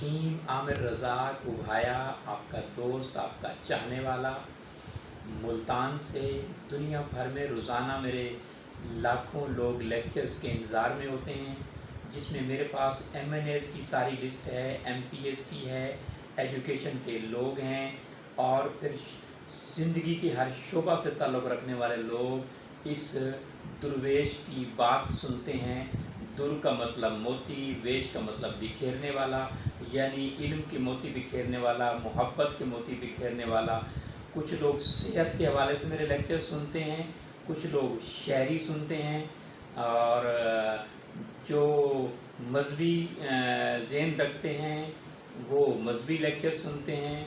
हकीम आमिर रज़ा कुभाया, आपका दोस्त, आपका चाहने वाला, मुल्तान से। दुनिया भर में रोज़ाना मेरे लाखों लोग लेक्चर्स के इंतज़ार में होते हैं, जिसमें मेरे पास MNAs की सारी लिस्ट है, MPAs की है, एजुकेशन के लोग हैं, और फिर ज़िंदगी की हर शोबा से ताल्लुक़ रखने वाले लोग इस दुर्वेश की बात सुनते हैं। दुर का मतलब मोती, वेश का मतलब बिखेरने वाला, यानी इल्म के मोती बिखेरने वाला, मोहब्बत के मोती बिखेरने वाला। कुछ लोग सेहत के हवाले से मेरे लेक्चर सुनते हैं, कुछ लोग शायरी सुनते हैं, और जो मजहबी ज़हन रखते हैं वो मजहबी लेक्चर सुनते हैं,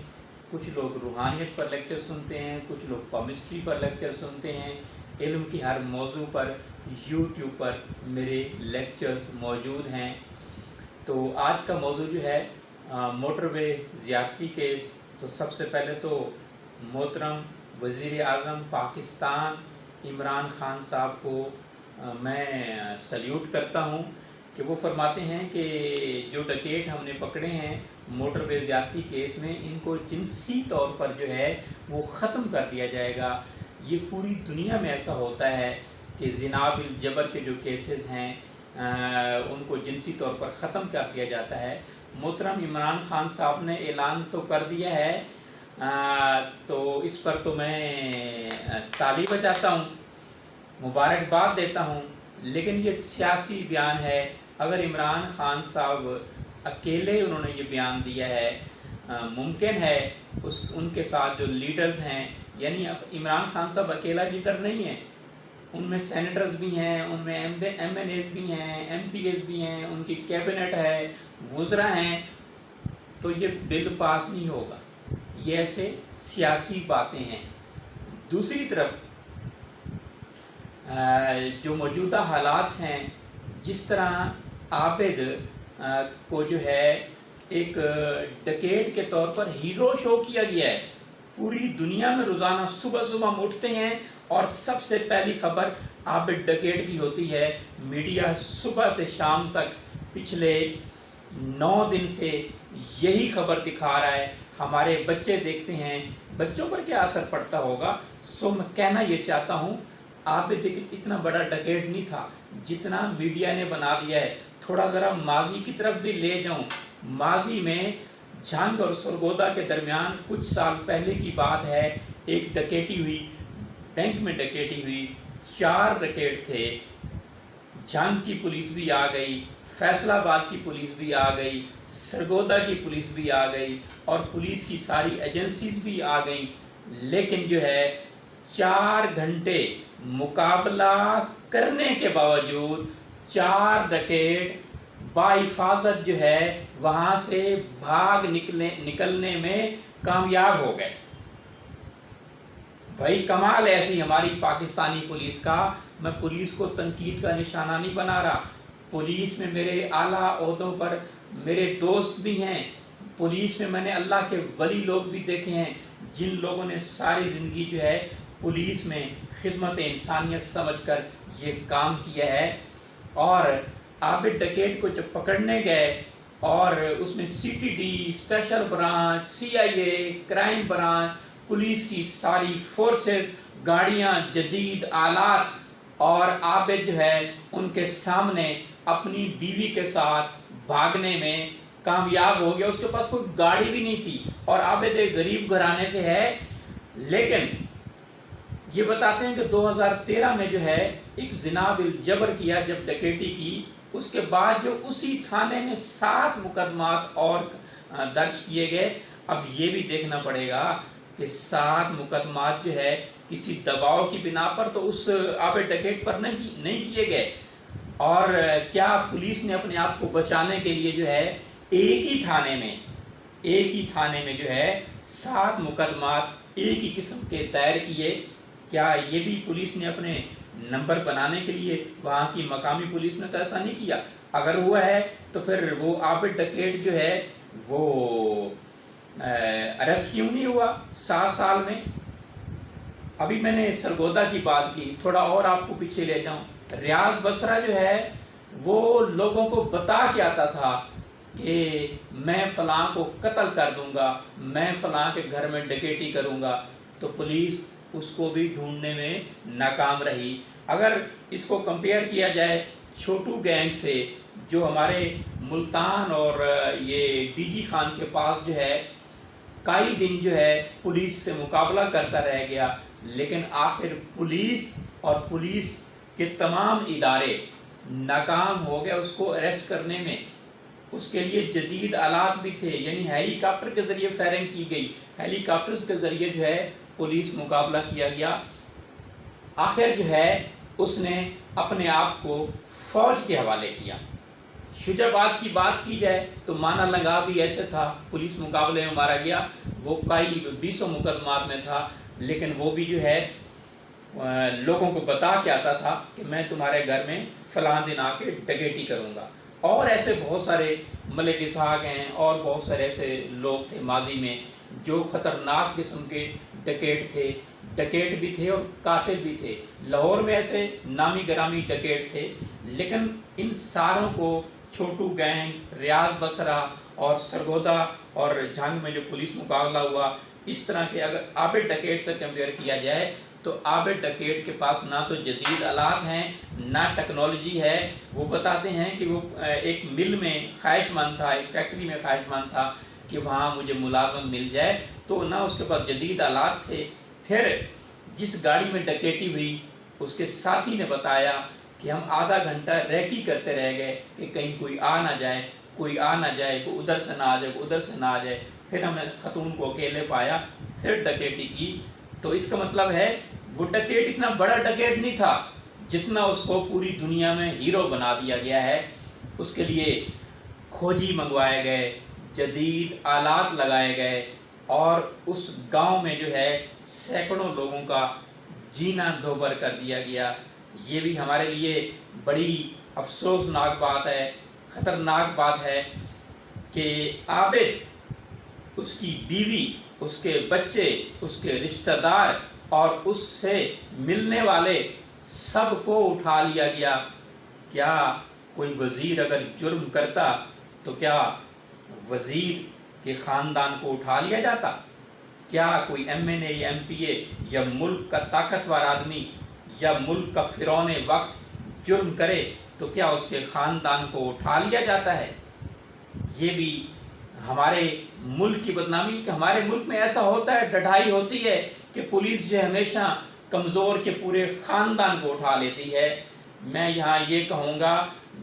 कुछ लोग रूहानियत पर लेक्चर सुनते हैं, कुछ लोग केमिस्ट्री पर लेक्चर सुनते हैं। इल्म की हर मौजू पर YouTube पर मेरे लेक्चर्स मौजूद हैं। तो आज का मौजू जो है मोटरवे ज़्यादती केस। तो सबसे पहले तो मोहतरम वज़ीर आज़म पाकिस्तान इमरान ख़ान साहब को मैं सल्यूट करता हूँ कि वो फरमाते हैं कि जो डकैत हमने पकड़े हैं मोटरवे ज़्यादती केस में, इनको जिनसी तौर पर जो है वो ख़त्म कर दिया जाएगा। ये पूरी दुनिया में ऐसा होता है कि ज़िना बिल जबर के जो केसेस हैं उनको जिनसी तौर पर ख़त्म कर दिया जाता है। मोहतरम इमरान ख़ान साहब ने ऐलान तो कर दिया है, तो इस पर तो मैं ताली बजाता हूँ, मुबारकबाद देता हूँ, लेकिन ये सियासी बयान है। अगर इमरान ख़ान साहब अकेले उन्होंने ये बयान दिया है, मुमकिन है उनके साथ जो लीडर्स हैं, यानी इमरान ख़ान साहब अकेला लीडर नहीं है, उनमें सेनेटर्स भी हैं, उनमें MNAs भी हैं, MPAs भी हैं, उनकी कैबिनेट है, वज़रा हैं, तो ये बिल पास नहीं होगा। ये ऐसे सियासी बातें हैं। दूसरी तरफ जो मौजूदा हालात हैं, जिस तरह आबिद को जो है एक डकैत के तौर पर हीरो शो किया गया है। पूरी दुनिया में रोज़ाना सुबह सुबह हम उठते हैं और सबसे पहली खबर आबिद डकैत की होती है। मीडिया सुबह से शाम तक पिछले 9 दिन से यही खबर दिखा रहा है। हमारे बच्चे देखते हैं, बच्चों पर क्या असर पड़ता होगा। सो मैं कहना ये चाहता हूँ, आबिद इतना बड़ा डकैत नहीं था जितना मीडिया ने बना दिया है। थोड़ा ज़रा माजी की तरफ भी ले जाऊँ। माजी में जंग और सरगोदा के दरमियान कुछ साल पहले की बात है, एक डकैती हुई, बैंक में डकैती हुई, 4 डकैत थे। जंग की पुलिस भी आ गई, फैसलाबाद की पुलिस भी आ गई, सरगोदा की पुलिस भी आ गई, और पुलिस की सारी एजेंसीज भी आ गई। लेकिन जो है 4 घंटे मुकाबला करने के बावजूद 4 डकैत बाहिफाजत जो है वहाँ से भाग निकलने में कामयाब हो गए। भाई कमाल है ऐसी हमारी पाकिस्तानी पुलिस का। मैं पुलिस को तनकीद का निशाना नहीं बना रहा। पुलिस में मेरे आला ओहदों पर मेरे दोस्त भी हैं। पुलिस में मैंने अल्लाह के वली लोग भी देखे हैं, जिन लोगों ने सारी ज़िंदगी जो है पुलिस में खिदमत इंसानियत समझकर ये काम किया है। और आबिद डकैत को जब पकड़ने गए और उसमें CTD, special branch, CIA, crime branch, police की सारी फोर्सेस, गाड़ियां, जदीद आलात, और आबिद जो है उनके सामने अपनी बीवी के साथ भागने में कामयाब हो गया। उसके पास कोई गाड़ी भी नहीं थी, और आबिद एक गरीब घराने से है। लेकिन ये बताते हैं कि 2013 में जो है एक ज़िना बिल जबर किया जब डकैती की, उसके बाद जो उसी थाने में 7 मुकदमात और दर्ज किए गए। अब ये भी देखना पड़ेगा कि 7 मुकदमात जो है किसी दबाव की बिना पर तो उस आबिद डकैत पर नहीं किए गए, और क्या पुलिस ने अपने आप को बचाने के लिए जो है एक ही थाने में जो है 7 मुकदमात एक ही किस्म के दायर किए। क्या ये भी पुलिस ने अपने नंबर बनाने के लिए, वहाँ की मकामी पुलिस ने तो ऐसा नहीं किया? अगर हुआ है तो फिर वो आबिद डकैत जो है वो अरेस्ट क्यों नहीं हुआ 7 साल में? अभी मैंने सरगोदा की बात की, थोड़ा और आपको पीछे ले जाऊं। रियाज बसरा जो है वो लोगों को बता के आता था کہ میں فلاں کو قتل کر دوں گا، میں فلاں کے گھر میں ڈکیٹی کروں گا، تو پولیس اس کو بھی ڈھونڈنے میں ناکام رہی۔ اگر اس کو کمپیئر کیا جائے چھوٹو گینگ سے، جو ہمارے ملتان اور یہ ڈی جی خان کے پاس جو ہے کئی دن جو ہے پولیس سے مقابلہ کرتا رہ گیا، لیکن آخر پولیس اور پولیس کے تمام ادارے ناکام ہو گئے اس کو اریسٹ کرنے میں۔ اس کے لیے جدید آلات بھی تھے، یعنی ہیلی کاپٹر کے ذریعے فائرنگ کی گئی، ہیلی کاپٹرز کے ذریعے جو ہے پولیس مقابلہ کیا گیا۔ آخر جو ہے اس نے اپنے آپ کو فوج کے حوالے کیا۔ شجاعت کی بات کی جائے تو مانا لنگا بھی ایسے تھا، پولیس مقابلے میں مارا گیا، وہ کئی 20 مقدمات میں تھا، لیکن وہ بھی جو ہے لوگوں کو بتا کے آتا تھا کہ میں تمہارے گھر میں فلاں دن آ کے ڈکیٹی کروں گا۔ اور ایسے بہت سارے ملک اسحاق ہیں اور بہت سارے ایسے لوگ تھے ماضی میں جو خطرناک قسم کے ڈکیٹ تھے، ڈکیٹ بھی تھے اور قاتل بھی تھے۔ لاہور میں ایسے نامی گرامی ڈکیٹ تھے، لیکن ان ساروں کو چھوٹو گینگ، ریاض بصرہ اور سرگودا اور جھنگ میں جو پولیس مقابلہ ہوا، اس طرح کے اگر عابد ڈکیٹ سے کمپیئر کیا جائے تو عابد ڈکیٹ کے پاس نہ تو جدید آلات ہیں نہ ٹیکنالوجی ہے۔ وہ بتاتے ہیں کہ وہ ایک مل میں خواہش مند تھا، ایک فیکٹری میں خواہش مند تھا کہ وہاں مجھے ملازمت مل جائے، تو نہ اس کے پاس جدید آلات تھے۔ پھر جس گاڑی میں ڈکیٹی ہوئی اس کے ساتھی نے بتایا کہ ہم آدھا گھنٹہ ریکی کرتے رہ گئے کہ کہیں کوئی آ نہ جائے، کوئی آ نہ جائے، کوئی ادھر سے نہ آ جائے، کوئی ادھر سے نہ آ جائے۔ پھر ہم نے خاتون کو اکیلے پایا، پھر ڈکیٹی کی۔ تو اس کا مطلب ہے وہ ڈکیٹ اتنا بڑا ڈکیٹ نہیں تھا جتنا اس کو پوری دنیا میں ہیرو بنا دیا گیا ہے۔ اس کے لیے کھوجی منگوائے گئے، جدید آلات لگائے گئے، اور اس گاؤں میں جو ہے سینکڑوں لوگوں کا جینا دوبر کر دیا گیا۔ یہ بھی ہمارے لیے بڑی افسوسناک بات ہے، خطرناک بات ہے کہ عابد، اس کی بیوی، اس کے بچے، اس کے رشتہ دار اور اس سے ملنے والے سب کو اٹھا لیا گیا۔ کیا کوئی وزیر اگر جرم کرتا تو کیا وزیر کے خاندان کو اٹھا لیا جاتا؟ کیا کوئی ایم این اے یا ایم پی اے یا ملک کا طاقتور آدمی یا ملک کا فرعون وقت جرم کرے تو کیا اس کے خاندان کو اٹھا لیا جاتا ہے؟ یہ بھی ہمارے ملک کی بدنامی کہ ہمارے ملک میں ایسا ہوتا ہے، ڈھٹائی ہوتی ہے کہ پولیس جو ہے ہمیشہ کمزور کے پورے خاندان کو اٹھا لیتی ہے۔ میں یہاں یہ کہوں گا،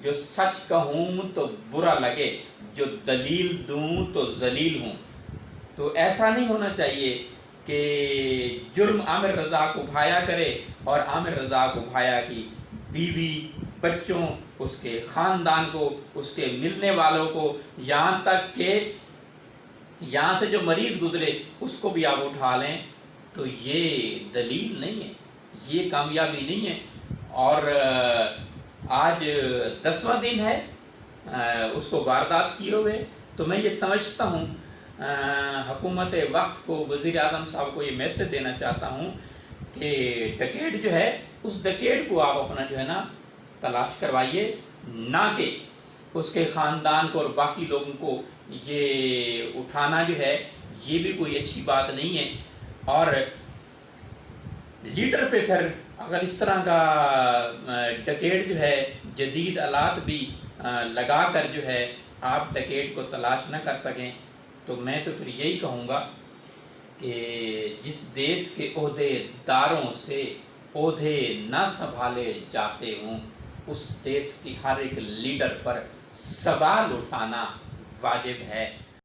جو سچ کہوں تو برا لگے، جو دلیل دوں تو ذلیل ہوں۔ تو ایسا نہیں ہونا چاہیے کہ جرم عامر رضا کو بھایا کرے اور عامر رضا کو بھایا کی بیوی، بچوں، اس کے خاندان کو، اس کے ملنے والوں کو، یہاں تک کہ یہاں سے جو مریض گزرے اس کو بھی آپ اٹھا لیں، تو یہ دلیل نہیں ہے، یہ کامیابی نہیں ہے۔ اور آج 10واں دن ہے اس کو واردات کیے ہوئے، تو میں یہ سمجھتا ہوں حکومت وقت کو، وزیر اعظم صاحب کو یہ میسج دینا چاہتا ہوں کہ ڈکیٹ جو ہے اس ڈکیٹ کو آپ اپنا جو ہے نا تلاش کروائیے، نہ کہ اس کے خاندان کو اور باقی لوگوں کو یہ اٹھانا جو ہے یہ بھی کوئی اچھی بات نہیں ہے۔ اور لیڈر پہ پھر اگر اس طرح کا ڈکیٹ جو ہے جدید آلات بھی لگا کر جو ہے آپ ڈکیٹ کو تلاش نہ کر سکیں، تو میں تو پھر یہی کہوں گا کہ جس دیش کے عہدے داروں سے عہدے نہ سنبھالے جاتے ہوں اس دیش کی ہر ایک لیڈر پر سوال اٹھانا واجب ہے۔